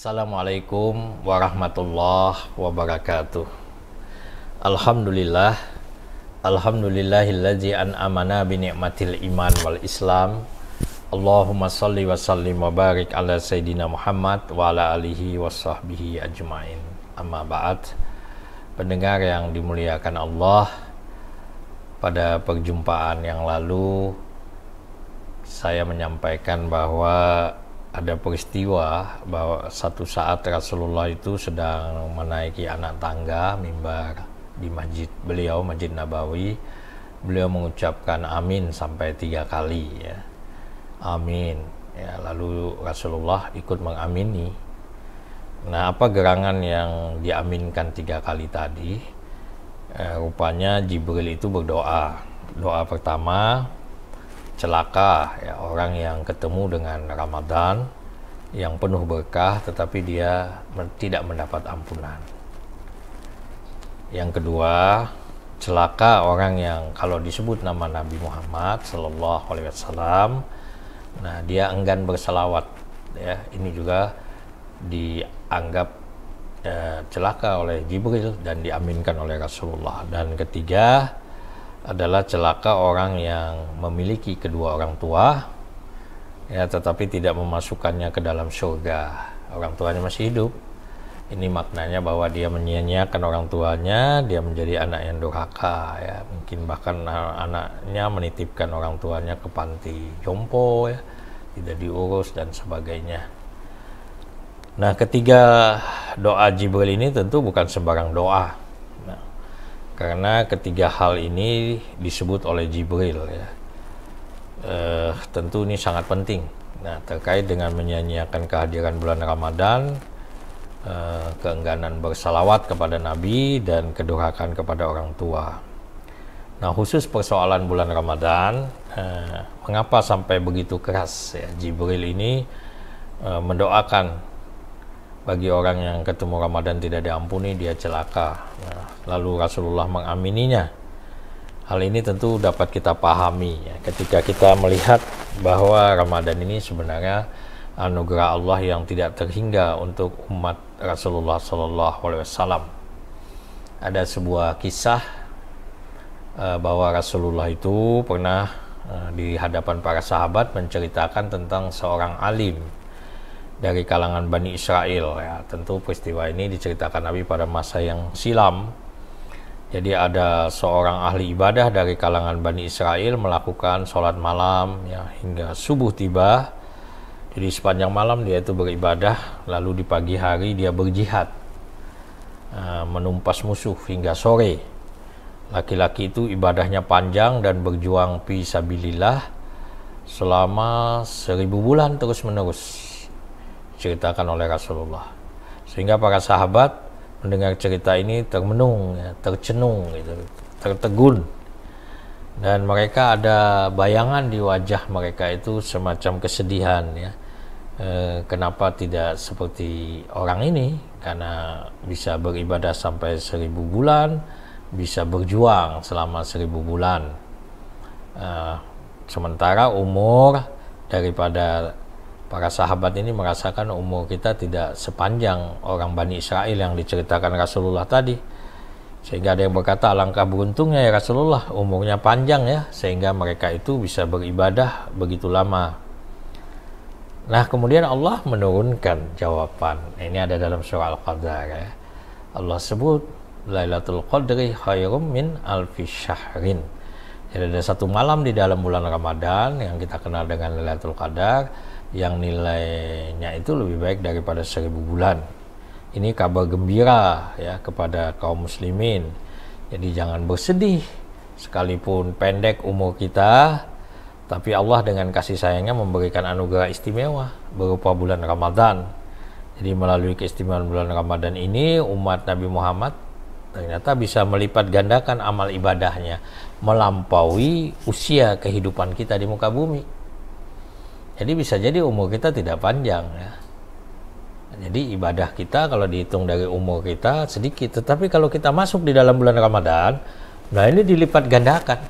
Assalamualaikum warahmatullahi wabarakatuh. Alhamdulillah, alhamdulillahillazi an'amana bi ni'matil iman wal islam. Allahumma shalli wa sallim wa barik ala sayyidina Muhammad wa ala alihi wa sahbihi ajmain. Amma ba'd. Pendengar yang dimuliakan Allah, pada perjumpaan yang lalu saya menyampaikan bahwa ada peristiwa bahwa satu saat Rasulullah itu sedang menaiki anak tangga mimbar di masjid beliau, Masjid Nabawi. Beliau mengucapkan amin sampai 3 kali ya. Amin ya, lalu Rasulullah ikut mengamini. Nah, apa gerangan yang diaminkan 3 kali tadi? Rupanya Jibril itu berdoa. Doa pertama, celaka ya orang yang ketemu dengan Ramadan yang penuh berkah tetapi dia tidak mendapat ampunan. Yang kedua, celaka orang yang kalau disebut nama Nabi Muhammad Sallallahu Alaihi Wasallam, nah dia enggan bersalawat ya, ini juga dianggap celaka oleh Jibril dan diaminkan oleh Rasulullah. Dan ketiga adalah celaka orang yang memiliki kedua orang tua ya, tetapi tidak memasukkannya ke dalam surga. Orang tuanya masih hidup. Ini maknanya bahwa dia menyia-nyiakan orang tuanya, dia menjadi anak yang durhaka ya. Mungkin bahkan anaknya menitipkan orang tuanya ke panti jompo ya, tidak diurus dan sebagainya. Nah, ketiga doa Jibril ini tentu bukan sembarang doa. Karena ketiga hal ini disebut oleh Jibril ya. Tentu ini sangat penting. Nah, terkait dengan menyia-nyiakan kehadiran bulan Ramadan, keengganan bersalawat kepada Nabi dan kedurhakaan kepada orang tua. Nah, khusus persoalan bulan Ramadan, mengapa sampai begitu keras ya Jibril ini mendoakan bagi orang yang ketemu Ramadan tidak diampuni, dia celaka. Nah, lalu Rasulullah mengamininya. Hal ini tentu dapat kita pahami ya, ketika kita melihat bahwa Ramadan ini sebenarnya anugerah Allah yang tidak terhingga untuk umat Rasulullah Sallallahu Alaihi Wasallam. Ada sebuah kisah bahwa Rasulullah itu pernah di hadapan para sahabat menceritakan tentang seorang alim dari kalangan Bani Israel ya. Tentu peristiwa ini diceritakan Nabi pada masa yang silam. Jadi ada seorang ahli ibadah dari kalangan Bani Israel melakukan sholat malam ya, hingga subuh tiba. Jadi sepanjang malam dia itu beribadah, lalu di pagi hari dia berjihad, menumpas musuh hingga sore. Laki-laki itu ibadahnya panjang dan berjuang fi sabilillah selama 1000 bulan terus menerus, ceritakan oleh Rasulullah. Sehingga para sahabat mendengar cerita ini termenung ya, tercenung gitu, tertegun, dan mereka ada bayangan di wajah mereka itu semacam kesedihan ya. Kenapa tidak seperti orang ini, karena bisa beribadah sampai 1000 bulan, bisa berjuang selama 1000 bulan, sementara umur daripada para sahabat ini merasakan umur kita tidak sepanjang orang Bani Israel yang diceritakan Rasulullah tadi. Sehingga ada yang berkata, alangkah beruntungnya ya Rasulullah, umurnya panjang ya, sehingga mereka itu bisa beribadah begitu lama. Nah, kemudian Allah menurunkan jawaban. Ini ada dalam surah Al-Qadar ya. Allah sebut Lailatul Qadri khairum min alfi syahrin. Jadi ada satu malam di dalam bulan Ramadan yang kita kenal dengan Lailatul Qadar, yang nilainya itu lebih baik daripada 1000 bulan. Ini kabar gembira ya kepada kaum muslimin. Jadi jangan bersedih, sekalipun pendek umur kita, tapi Allah dengan kasih sayangnya memberikan anugerah istimewa berupa bulan Ramadan. Jadi melalui keistimewaan bulan Ramadan ini, umat Nabi Muhammad ternyata bisa melipat gandakan amal ibadahnya, melampaui usia kehidupan kita di muka bumi. Jadi bisa jadi umur kita tidak panjang ya. Jadi ibadah kita kalau dihitung dari umur kita sedikit, tetapi kalau kita masuk di dalam bulan Ramadan, nah ini dilipat gandakan.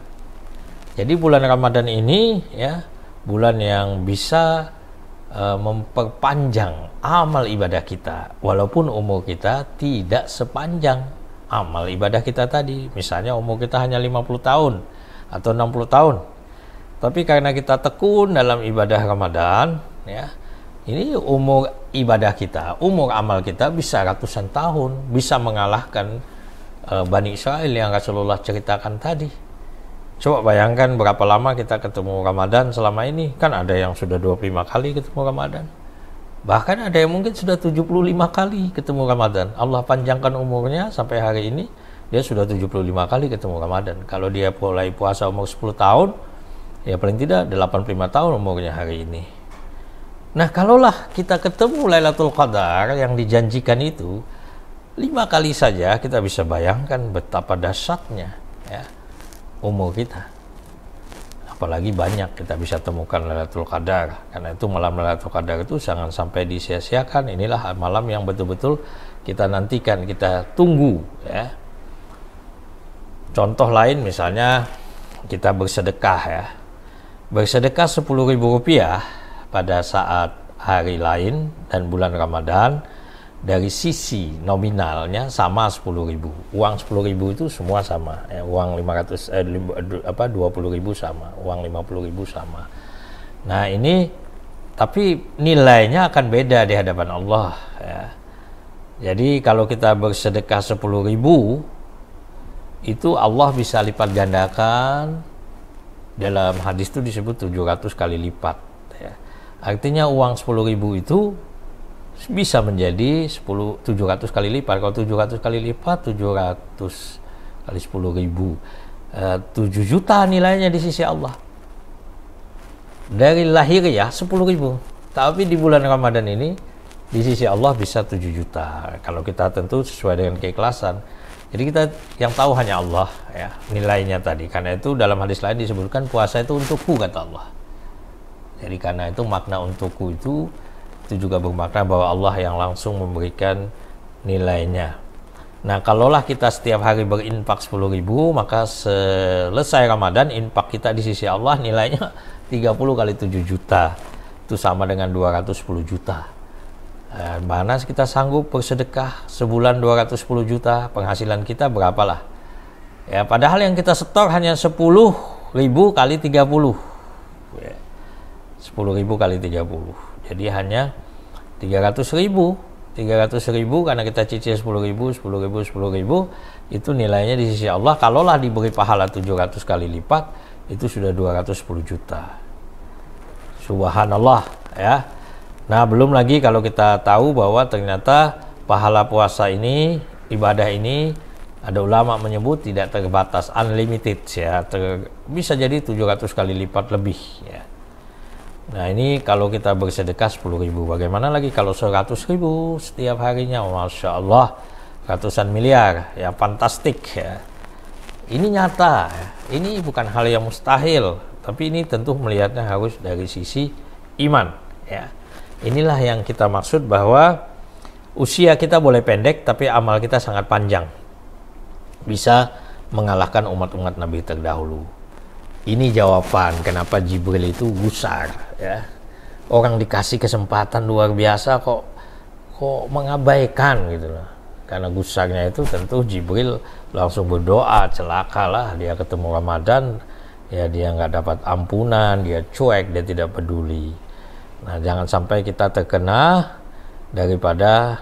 Jadi bulan Ramadan ini ya, bulan yang bisa memperpanjang amal ibadah kita walaupun umur kita tidak sepanjang amal ibadah kita tadi. Misalnya umur kita hanya 50 tahun atau 60 tahun, tapi karena kita tekun dalam ibadah Ramadan, ya, ini umur ibadah kita, umur amal kita bisa ratusan tahun, bisa mengalahkan Bani Israel yang Rasulullah ceritakan tadi. Coba bayangkan berapa lama kita ketemu Ramadan selama ini. Kan ada yang sudah 25 kali ketemu Ramadan. Bahkan ada yang mungkin sudah 75 kali ketemu Ramadan. Allah panjangkan umurnya sampai hari ini, dia sudah 75 kali ketemu Ramadan. Kalau dia mulai puasa umur 10 tahun, ya paling tidak 85 tahun umurnya hari ini. Nah, kalaulah kita ketemu Lailatul Qadar yang dijanjikan itu 5 kali saja, kita bisa bayangkan betapa dahsyatnya, ya, umur kita. Apalagi banyak kita bisa temukan Lailatul Qadar. Karena itu malam Lailatul Qadar itu jangan sampai disia-siakan. Inilah malam yang betul-betul kita nantikan, kita tunggu, ya. Contoh lain misalnya kita bersedekah, ya. Bersedekah Rp10.000 pada saat hari lain dan bulan Ramadan, dari sisi nominalnya sama 10.000. Uang 10.000 itu semua sama, ya. Uang 20.000 sama, uang 50.000 sama. Nah, ini tapi nilainya akan beda di hadapan Allah, ya. Jadi kalau kita bersedekah 10.000, itu Allah bisa lipat gandakan. Dalam hadis itu disebut 700 kali lipat, ya. Artinya uang 10.000 itu bisa menjadi 700 kali lipat. Kalau 700 kali lipat, 700 kali 10.000, 7 juta nilainya di sisi Allah. Dari lahiriah 10.000, tapi di bulan Ramadan ini di sisi Allah bisa 7 juta. Kalau kita tentu sesuai dengan keikhlasan. Jadi kita yang tahu hanya Allah, ya, nilainya tadi. Karena itu dalam hadis lain disebutkan puasa itu untukku, kata Allah. Jadi karena itu makna untukku itu juga bermakna bahwa Allah yang langsung memberikan nilainya. Nah, kalaulah kita setiap hari berinfak 10.000, maka selesai Ramadan infak kita di sisi Allah nilainya 30 kali 7 juta. Itu sama dengan 210 juta. Mana kita sanggup bersedekah sebulan 210 juta, penghasilan kita berapalah? Ya, padahal yang kita setor hanya 10.000 kali 30. Ya, 10.000 kali 30. Jadi hanya 300.000 karena kita cicil 10.000 itu nilainya di sisi Allah. Kalaulah diberi pahala 700 kali lipat, itu sudah 210 juta. Subhanallah, ya. Nah, belum lagi kalau kita tahu bahwa ternyata pahala puasa ini, ibadah ini, ada ulama menyebut tidak terbatas, unlimited, ya. Bisa jadi 700 kali lipat lebih, ya. Nah, ini kalau kita bersedekah 10.000, bagaimana lagi kalau 100.000 setiap harinya? Masya Allah, ratusan miliar, ya, fantastik, ya. Ini nyata, ya. Ini bukan hal yang mustahil, tapi ini tentu melihatnya harus dari sisi iman, ya. Inilah yang kita maksud bahwa usia kita boleh pendek, tapi amal kita sangat panjang, bisa mengalahkan umat-umat Nabi terdahulu. Ini jawaban kenapa Jibril itu gusar, ya. Orang dikasih kesempatan luar biasa kok mengabaikan gitu loh. Karena gusarnya itu tentu Jibril langsung berdoa, celakalah dia ketemu Ramadan, ya, dia nggak dapat ampunan, dia cuek, dia tidak peduli. Nah, jangan sampai kita terkena daripada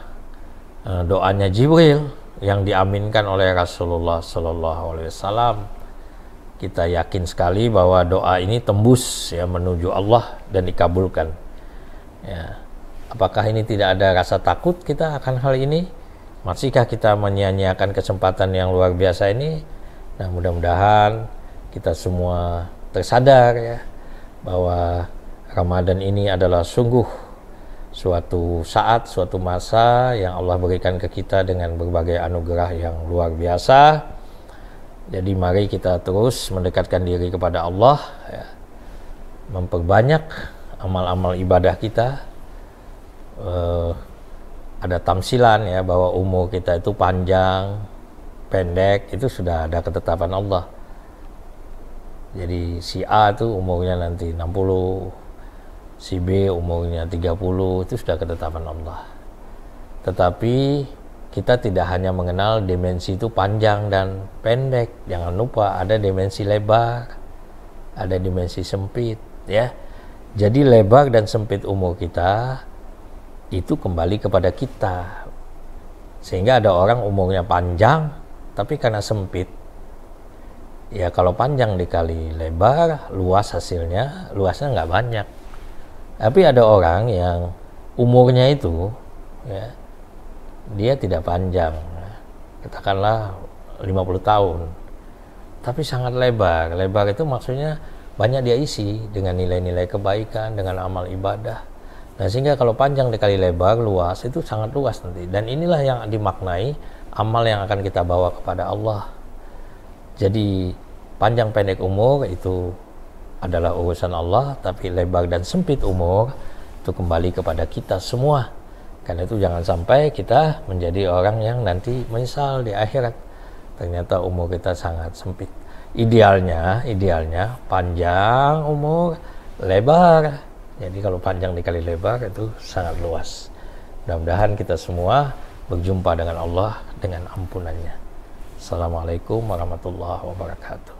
doanya Jibril yang diaminkan oleh Rasulullah SAW. Kita yakin sekali bahwa doa ini tembus, ya, menuju Allah dan dikabulkan, ya. Apakah ini tidak ada rasa takut kita akan hal ini? Masihkah kita menyia-nyiakan kesempatan yang luar biasa ini? Nah, mudah-mudahan kita semua tersadar, ya, bahwa Ramadan ini adalah sungguh suatu saat, suatu masa yang Allah berikan ke kita dengan berbagai anugerah yang luar biasa. Jadi mari kita terus mendekatkan diri kepada Allah, ya, memperbanyak amal-amal ibadah kita. Ada tamsilan, ya, bahwa umur kita itu panjang, pendek, itu sudah ada ketetapan Allah. Jadi si A itu umurnya nanti 60, si B umurnya 30, itu sudah ketetapan Allah. Tetapi kita tidak hanya mengenal dimensi itu panjang dan pendek, jangan lupa ada dimensi lebar, ada dimensi sempit, ya. Jadi lebar dan sempit umur kita itu kembali kepada kita. Sehingga ada orang umurnya panjang tapi karena sempit, ya kalau panjang dikali lebar, luas hasilnya, luasnya nggak banyak. Tapi ada orang yang umurnya itu, ya, dia tidak panjang, katakanlah 50 tahun, tapi sangat lebar. Lebar itu maksudnya banyak dia isi dengan nilai-nilai kebaikan, dengan amal ibadah. Nah, sehingga kalau panjang dikali lebar, luas, itu sangat luas nanti. Dan inilah yang dimaknai amal yang akan kita bawa kepada Allah. Jadi panjang pendek umur itu adalah urusan Allah, tapi lebar dan sempit umur itu kembali kepada kita semua. Karena itu jangan sampai kita menjadi orang yang nanti menyesal di akhirat. Ternyata umur kita sangat sempit. Idealnya panjang umur, lebar. Jadi kalau panjang dikali lebar itu sangat luas. Mudah-mudahan kita semua berjumpa dengan Allah dengan ampunannya. Assalamualaikum warahmatullahi wabarakatuh.